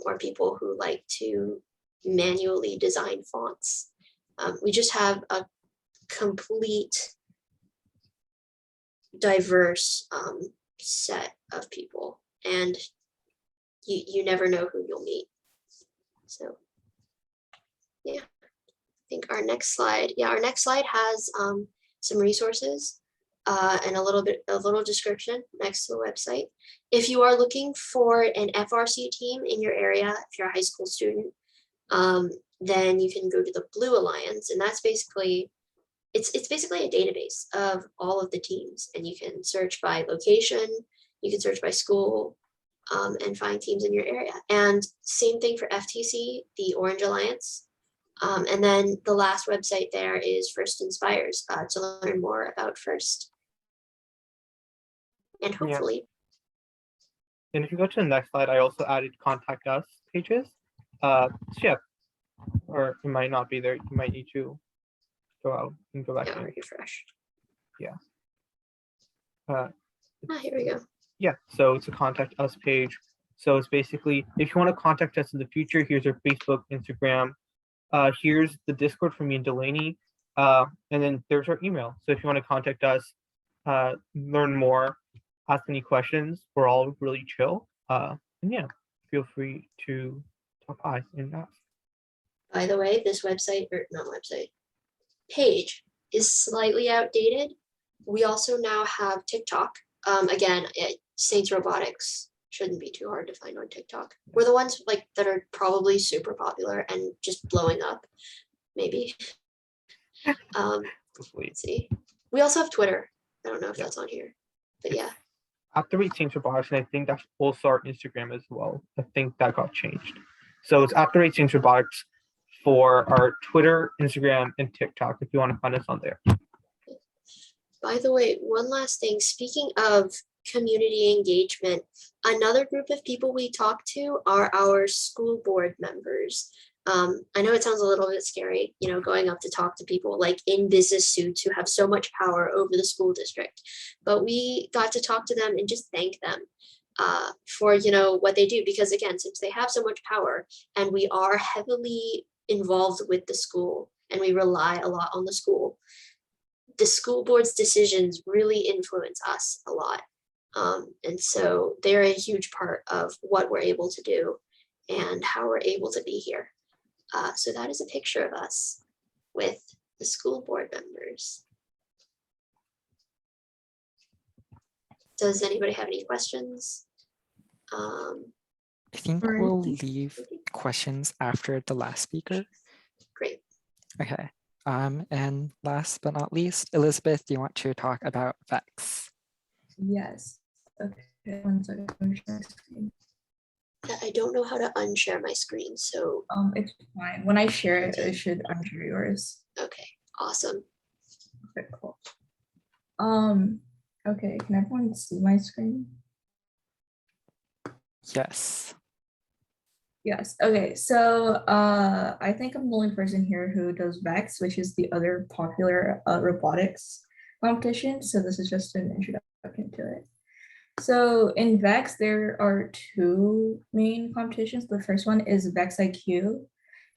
or people who like to manually design fonts. We just have a complete diverse set of people, and you never know who you'll meet. So yeah, I think our next slide has some resources and a little description next to the website. If you are looking for an FRC team in your area, if you're a high school student, then you can go to the Blue Alliance, and that's basically it's basically a database of all of the teams, and you can search by location, you can search by school, and find teams in your area. And same thing for FTC, the Orange Alliance. And then the last website there is First Inspires to learn more about First. And hopefully. Yeah. And if you go to the next slide, I also added contact us pages. So yeah, or it might not be there. You might need to go out and go back. Yeah, refresh. Yeah. Here we go. Yeah, so it's a contact us page. So it's basically, if you want to contact us in the future, here's our Facebook, Instagram. Here's the Discord for me and Delaney. And then there's our email. So if you want to contact us, learn more, ask any questions, we're all really chill. And yeah, feel free to talk by and ask. By the way, this website, or not website, page is slightly outdated. We also now have TikTok. Again, Saints Robotics shouldn't be too hard to find on TikTok. We're the ones like that are probably super popular and just blowing up, maybe. Let's see. We also have Twitter. I don't know if that's on here, but yeah. @Saints Robotics, and I think that's also our Instagram as well. I think that got changed. So it's @Saints Robotics for our Twitter, Instagram, and TikTok if you want to find us on there. By the way, one last thing, speaking of community engagement, another group of people we talk to are our school board members. I know it sounds a little bit scary, you know, going up to talk to people like in business suits who have so much power over the school district, but we got to talk to them and just thank them for, you know, what they do, because again, since they have so much power and we are heavily involved with the school and we rely a lot on the school board's decisions really influence us a lot. And so they're a huge part of what we're able to do and how we're able to be here. So that is a picture of us with the school board members. Does anybody have any questions? I think we'll leave questions after the last speaker. Great. Okay. And last but not least, Elizabeth, do you want to talk about VEX? Yes. Okay. 1 second. Let me share my screen. I don't know how to unshare my screen, so. It's fine. When I share it, it should unshare yours. Okay. Awesome. Okay, cool. Okay, can everyone see my screen? Yes. Yes. Okay. So I think I'm the only person here who does VEX, which is the other popular robotics competition. So this is just an introduction to it. So in VEX, there are 2 main competitions. The first one is VEX IQ,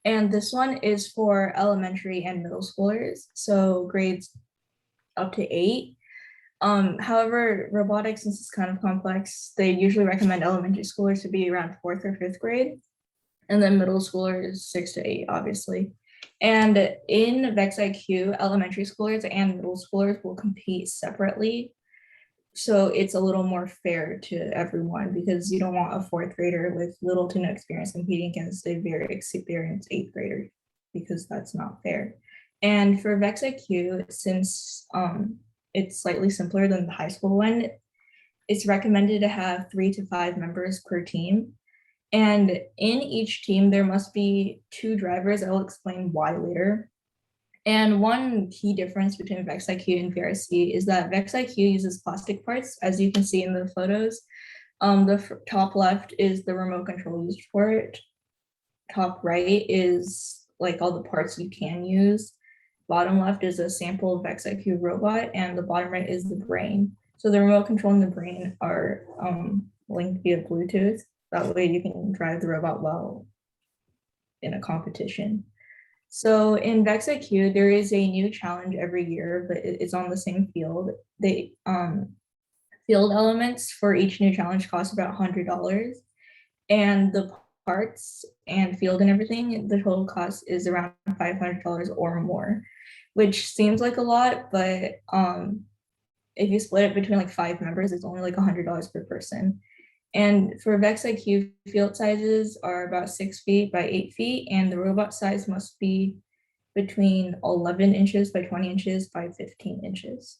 and this one is for elementary and middle schoolers, so grades up to 8. However, robotics, since it's kind of complex, they usually recommend elementary schoolers to be around 4th or 5th grade, and then middle schoolers 6 to 8, obviously. And in VexIQ, elementary schoolers and middle schoolers will compete separately. So it's a little more fair to everyone because you don't want a 4th grader with little to no experience competing against a very experienced 8th grader, because that's not fair. And for VexIQ, since it's slightly simpler than the high school one, it's recommended to have 3 to 5 members per team. And in each team, there must be 2 drivers. I will explain why later. And one key difference between VexIQ and VRC is that VexIQ uses plastic parts, as you can see in the photos. The top left is the remote control used for it. Top right is like all the parts you can use. Bottom left is a sample of VexIQ robot, and the bottom right is the brain. So the remote control and the brain are linked via Bluetooth. That way you can drive the robot well in a competition. So in VexIQ, there is a new challenge every year, but it's on the same field. They field elements for each new challenge cost about $100, and the parts and field and everything, the total cost is around $500 or more, which seems like a lot, but if you split it between like 5 members, it's only like $100 per person. And for VexIQ, field sizes are about 6 feet by 8 feet, and the robot size must be between 11 inches by 20 inches by 15 inches.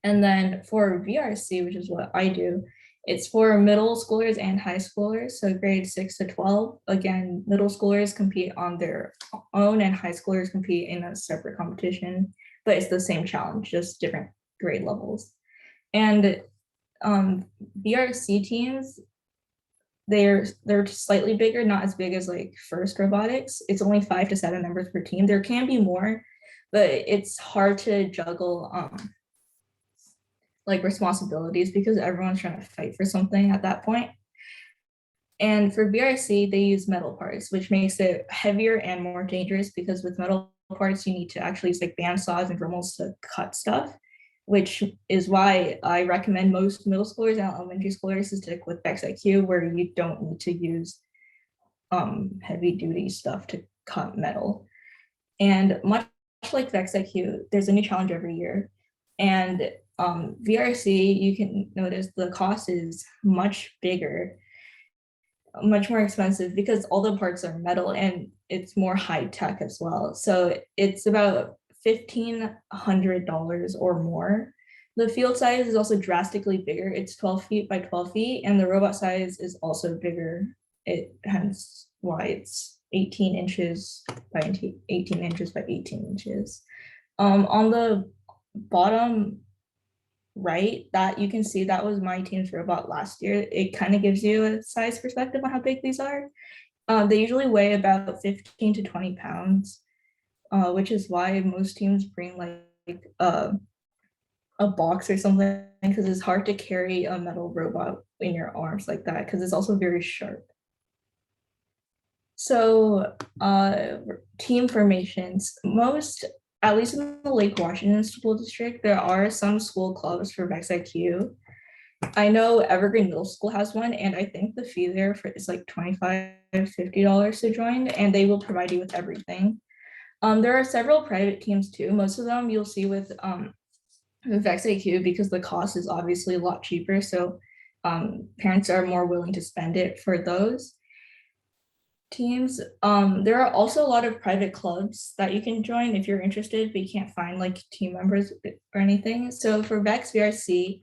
And then for VRC, which is what I do, it's for middle schoolers and high schoolers, so grades 6 to 12. Again, middle schoolers compete on their own and high schoolers compete in a separate competition, but it's the same challenge, just different grade levels. And VRC teams, they're slightly bigger, not as big as like FIRST Robotics. It's only 5 to 7 members per team. There can be more, but it's hard to juggle like responsibilities because everyone's trying to fight for something at that point. And for VRC, they use metal parts, which makes it heavier and more dangerous because with metal parts, you need to actually use like bandsaws and Dremels to cut stuff, which is why I recommend most middle schoolers and elementary schoolers to stick with VexIQ, where you don't need to use heavy duty stuff to cut metal. And much like VexIQ, there's a new challenge every year. And VRC, you can notice the cost is much bigger, much more expensive because all the parts are metal and it's more high tech as well. So it's about $1,500 or more. The field size is also drastically bigger. It's 12 feet by 12 feet, and the robot size is also bigger. Hence why it's 18 inches by 18 inches by 18 inches. On the bottom right, that you can see that was my team's robot last year. It kind of gives you a size perspective on how big these are. They usually weigh about 15 to 20 pounds. Which is why most teams bring like a box or something, because it's hard to carry a metal robot in your arms like that because it's also very sharp. So team formations, at least in the Lake Washington School District, there are some school clubs for VexIQ. I know Evergreen Middle School has one, and I think the fee there is like $25, $50 to join, and they will provide you with everything. There are several private teams too. Most of them you'll see with VexIQ because the cost is obviously a lot cheaper. So parents are more willing to spend it for those teams. There are also a lot of private clubs that you can join if you're interested, but you can't find like team members or anything. So for Vex VRC,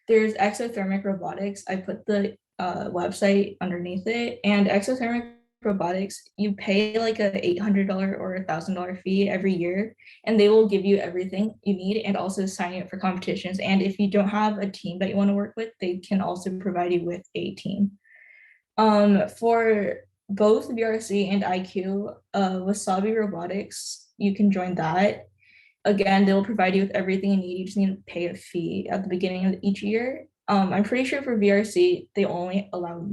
there's Exothermic Robotics. I put the website underneath it, and Exothermic Robotics, you pay like a $800 or $1,000 fee every year, and they will give you everything you need and also sign you up for competitions. And if you don't have a team that you want to work with, they can also provide you with a team. For both VRC and IQ, Wasabi Robotics, you can join that. Again, they'll provide you with everything you need. You just need to pay a fee at the beginning of each year. I'm pretty sure for VRC, they only allow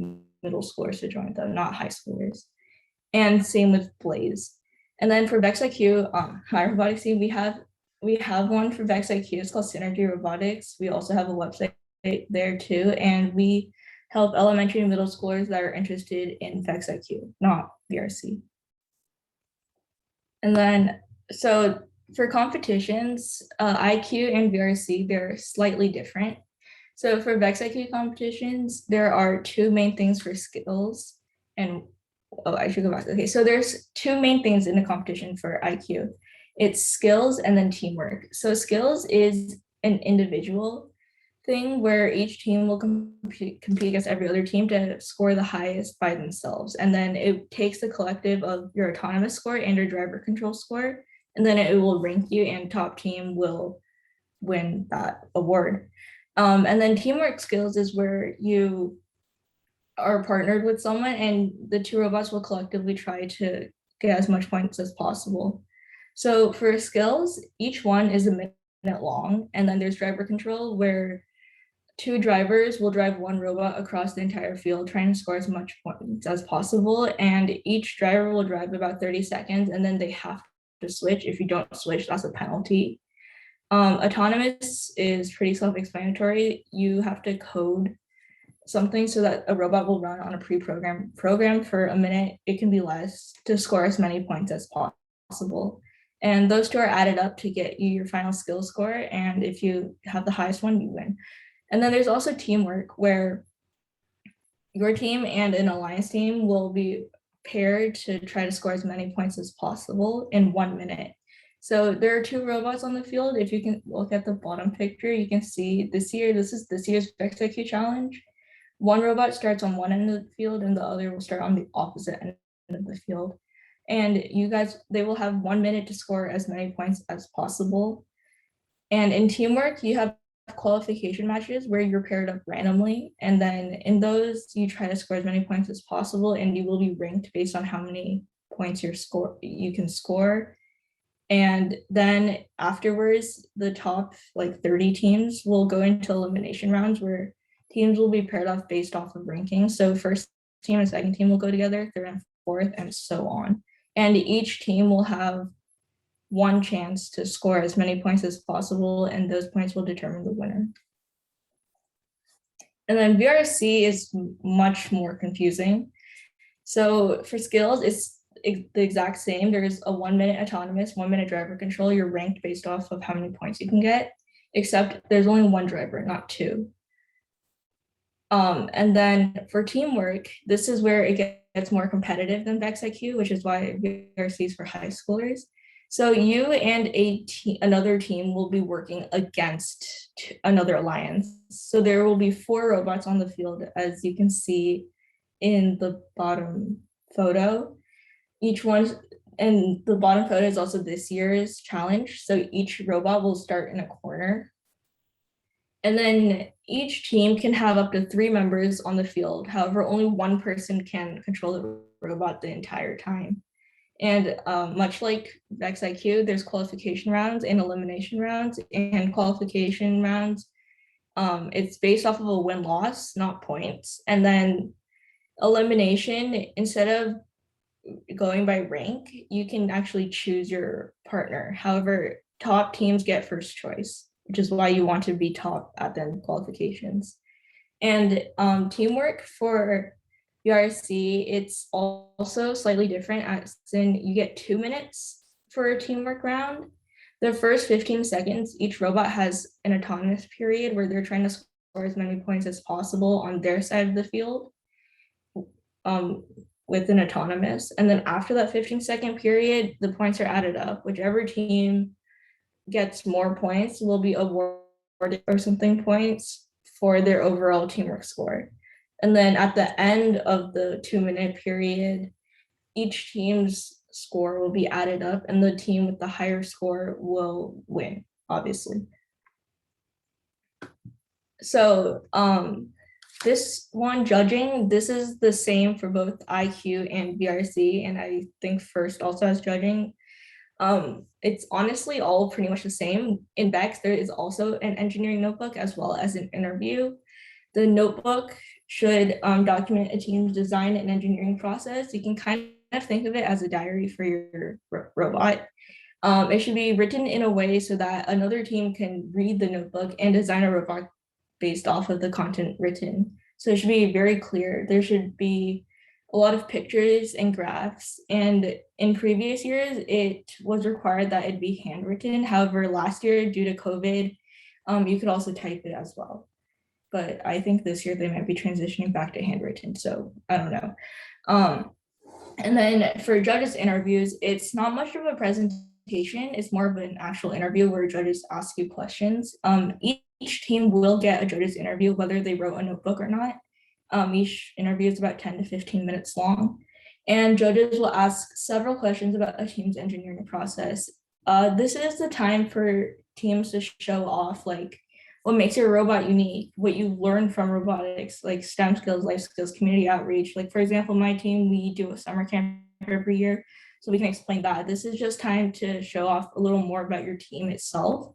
middle schoolers to join them, not high schoolers. And same with Blaze. And then for VexIQ, my robotics team, we have we have one for VexIQ. It's called Synergy Robotics. We also have a website there too, and we help elementary and middle schoolers that are interested in VexIQ, not VRC. And then, so for competitions, IQ and VRC, they're slightly different. So for VexIQ competitions, there are two main things for skills. And oh, I should go back. Okay, so there's two main things in the competition for IQ. It's skills and then teamwork. So skills is an individual thing where each team will compete against every other team to score the highest by themselves. And then it takes the collective of your autonomous score and your driver control score, and then it will rank you, and top team will win that award. And then teamwork skills is where you are partnered with someone and the two robots will collectively try to get as much points as possible. So for skills, each one is a minute long, and then there's driver control where two drivers will drive one robot across the entire field, trying to score as much points as possible. And each driver will drive about 30 seconds, and then they have to switch. If you don't switch, that's a penalty. Autonomous is pretty self-explanatory. You have to code something so that a robot will run on a pre-programmed program for a minute. It can be less to score as many points as possible. And those two are added up to get you your final skill score. And if you have the highest one, you win. And then there's also teamwork where your team and an alliance team will be paired to try to score as many points as possible in 1 minute. So there are two robots on the field. If you can look at the bottom picture, you can see this is this year's VexIQ challenge. One robot starts on one end of the field and the other will start on the opposite end of the field. And they will have 1 minute to score as many points as possible. And in teamwork, you have qualification matches where you're paired up randomly, and then in those you try to score as many points as possible, and you will be ranked based on how many points you can score. And then afterwards, the top 30 teams will go into elimination rounds where teams will be paired off based off of ranking. So first team and second team will go together, third and fourth, and so on. And each team will have one chance to score as many points as possible, and those points will determine the winner. And then VRC is much more confusing. So for skills, it's the exact same. There's a 1 minute autonomous, 1 minute driver control. You're ranked based off of how many points you can get, except there's only one driver, not two. And then for teamwork, this is where it gets more competitive than VexIQ, which is why VRC is for high schoolers. So you and another team will be working against another alliance. So there will be 4 robots on the field, as you can see in the bottom photo. Each one, and the bottom photo is also this year's challenge. So each robot will start in a corner. And then each team can have up to 3 members on the field. However, only one person can control the robot the entire time. And much like VexIQ, there's qualification rounds and elimination rounds. And qualification rounds, it's based off of a win-loss, not points. And then elimination, instead of going by rank, you can actually choose your partner. However, top teams get first choice, which is why you want to be top at the qualifications. And teamwork for VRC, it's also slightly different, as in you get 2 minutes for a teamwork round. The first 15 seconds, each robot has an autonomous period where they're trying to score as many points as possible on their side of the field with an autonomous. And then after that 15-second period, the points are added up. Whichever team gets more points will be awarded or something points for their overall teamwork score. And then at the end of the 2-minute period, each team's score will be added up and the team with the higher score will win, obviously. So this one judging, this is the same for both IQ and VRC, and I think first also has judging. It's honestly all pretty much the same. In Vex, there is also an engineering notebook as well as an interview. The notebook should document a team's design and engineering process. You can kind of think of it as a diary for your robot. It should be written in a way so that another team can read the notebook and design a robot based off of the content written. So it should be very clear. There should be a lot of pictures and graphs. And in previous years, it was required that it be handwritten. However, last year, due to COVID, you could also type it as well. But I think this year they might be transitioning back to handwritten. So I don't know. And then for judges interviews, it's not much of a presentation. It's more of an actual interview where judges ask you questions. Each team will get a judge's interview, whether they wrote a notebook or not. Each interview is about 10 to 15 minutes long. And judges will ask several questions about a team's engineering process. This is the time for teams to show off like what makes your robot unique, what you learn from robotics, like STEM skills, life skills, community outreach. Like for example, my team, we do a summer camp every year, so we can explain that. This is just time to show off a little more about your team itself.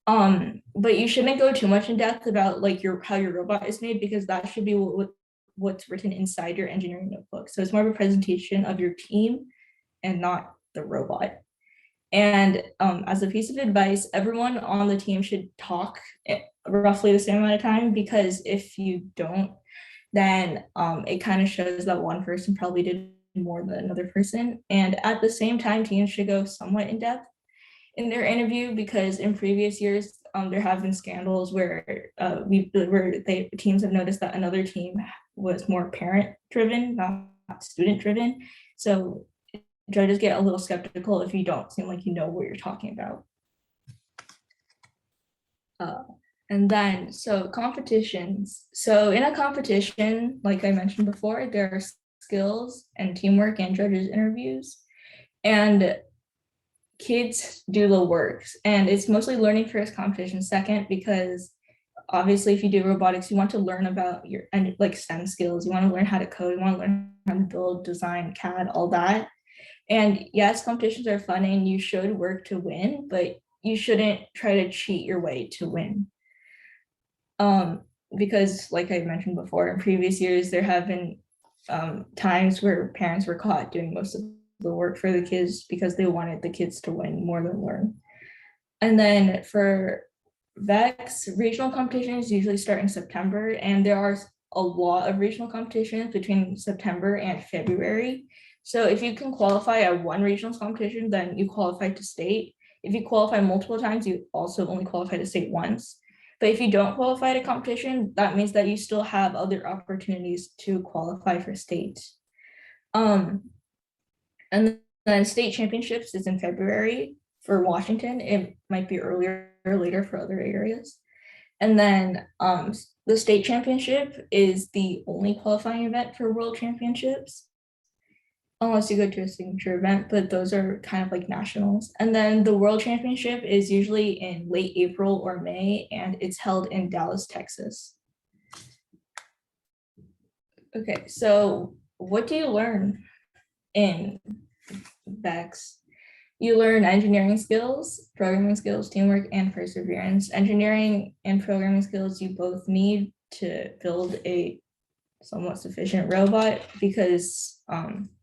But you shouldn't go too much in depth about like how your robot is made, because that should be what's written inside your engineering notebook. So it's more of a presentation of your team and not the robot. And as a piece of advice, everyone on the team should talk roughly the same amount of time, because if you don't, then it kind of shows that one person probably did more than another person. And at the same time, teams should go somewhat in depth in their interview, because in previous years, there have been scandals where teams have noticed that another team was more parent driven, not student driven. So judges get a little skeptical if you don't seem like you know what you're talking about. And then, so competitions. So in a competition, like I mentioned before, there are skills and teamwork and judges interviews. And kids do the works. And it's mostly learning first, competition second, because obviously if you do robotics, you want to learn about your like STEM skills. You want to learn how to code, you want to learn how to build, design, CAD, all that. And yes, competitions are fun and you should work to win, but you shouldn't try to cheat your way to win. Because like I mentioned before, in previous years, there have been times where parents were caught doing most of the work for the kids because they wanted the kids to win more than learn. And then for VEX, regional competitions usually start in September, and there are a lot of regional competitions between September and February. So if you can qualify at one regional competition, then you qualify to state. If you qualify multiple times, you also only qualify to state once. But if you don't qualify to competition, that means that you still have other opportunities to qualify for state. And then state championships is in February for Washington. It might be earlier or later for other areas. And then the state championship is the only qualifying event for world championships, unless you go to a signature event, but those are kind of like nationals. And then the world championship is usually in late April or May, and it's held in Dallas, Texas. Okay, so what do you learn in VEX? You learn engineering skills, programming skills, teamwork, and perseverance. Engineering and programming skills you both need to build a somewhat sufficient robot, because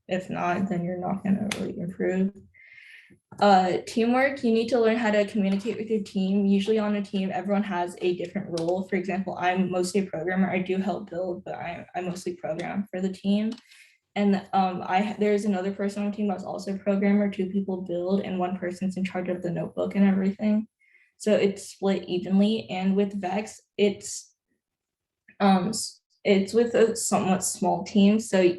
if not, then you're not going to really improve. Teamwork, you need to learn how to communicate with your team. Usually on a team, everyone has a different role. For example, I'm mostly a programmer. I do help build, but I mostly program for the team. And there's another person on the team that's also a programmer. 2 people build, and 1 person's in charge of the notebook and everything. So it's split evenly. And with VEX, it's with a somewhat small team. So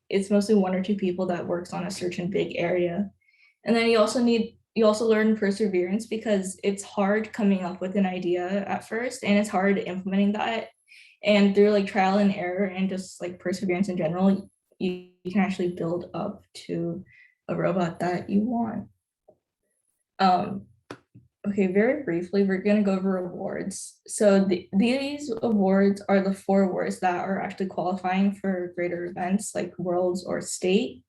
it's mostly 1 or 2 people that works on a certain big area. And then you also learn perseverance, because it's hard coming up with an idea at first, and it's hard implementing that. And through like trial and error and just like perseverance in general, you can actually build up to a robot that you want. Okay, very briefly, we're going to go over awards. So these awards are the 4 awards that are actually qualifying for greater events like worlds or state.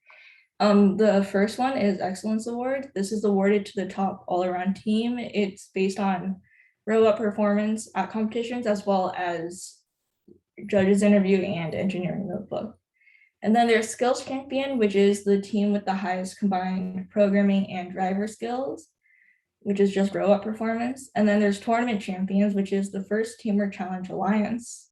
The first one is Excellence Award. This is awarded to the top all-around team. It's based on robot performance at competitions, as well as judges interview and engineering notebook. And then there's skills champion, which is the team with the highest combined programming and driver skills, which is just robot performance. And then there's tournament champions, which is the first Teamwork Challenge Alliance.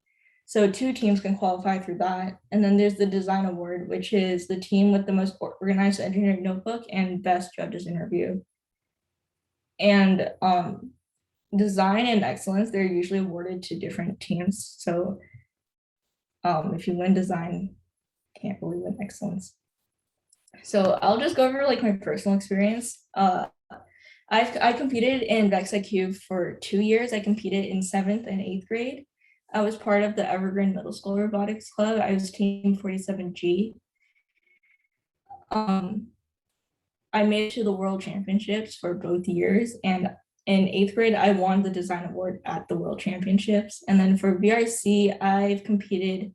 So 2 teams can qualify through that. And then there's the design award, which is the team with the most organized engineering notebook and best judges interview. And design and excellence, they're usually awarded to different teams. So if you win design, can't really win excellence. So I'll just go over like my personal experience. I competed in VexIQ for 2 years. I competed in 7th and 8th grade. I was part of the Evergreen Middle School Robotics Club. I was team 47G. I made it to the World Championships for both years, and in 8th grade, I won the design award at the World Championships. And then for VRC, I've competed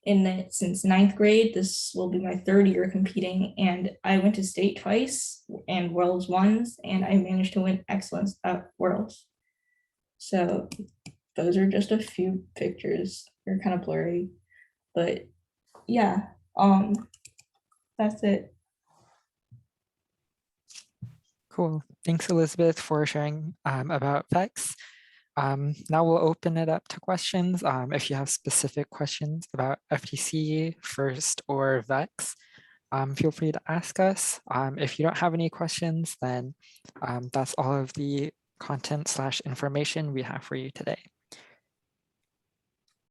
in it since 9th grade. This will be my 3rd year competing, and I went to state twice and Worlds once, and I managed to win excellence at Worlds. So those are just a few pictures. They're kind of blurry, but yeah, that's it. Cool. Thanks, Elizabeth, for sharing about VEX. Now we'll open it up to questions. If you have specific questions about FTC, FIRST, or VEX, feel free to ask us. If you don't have any questions, then that's all of the content/information we have for you today.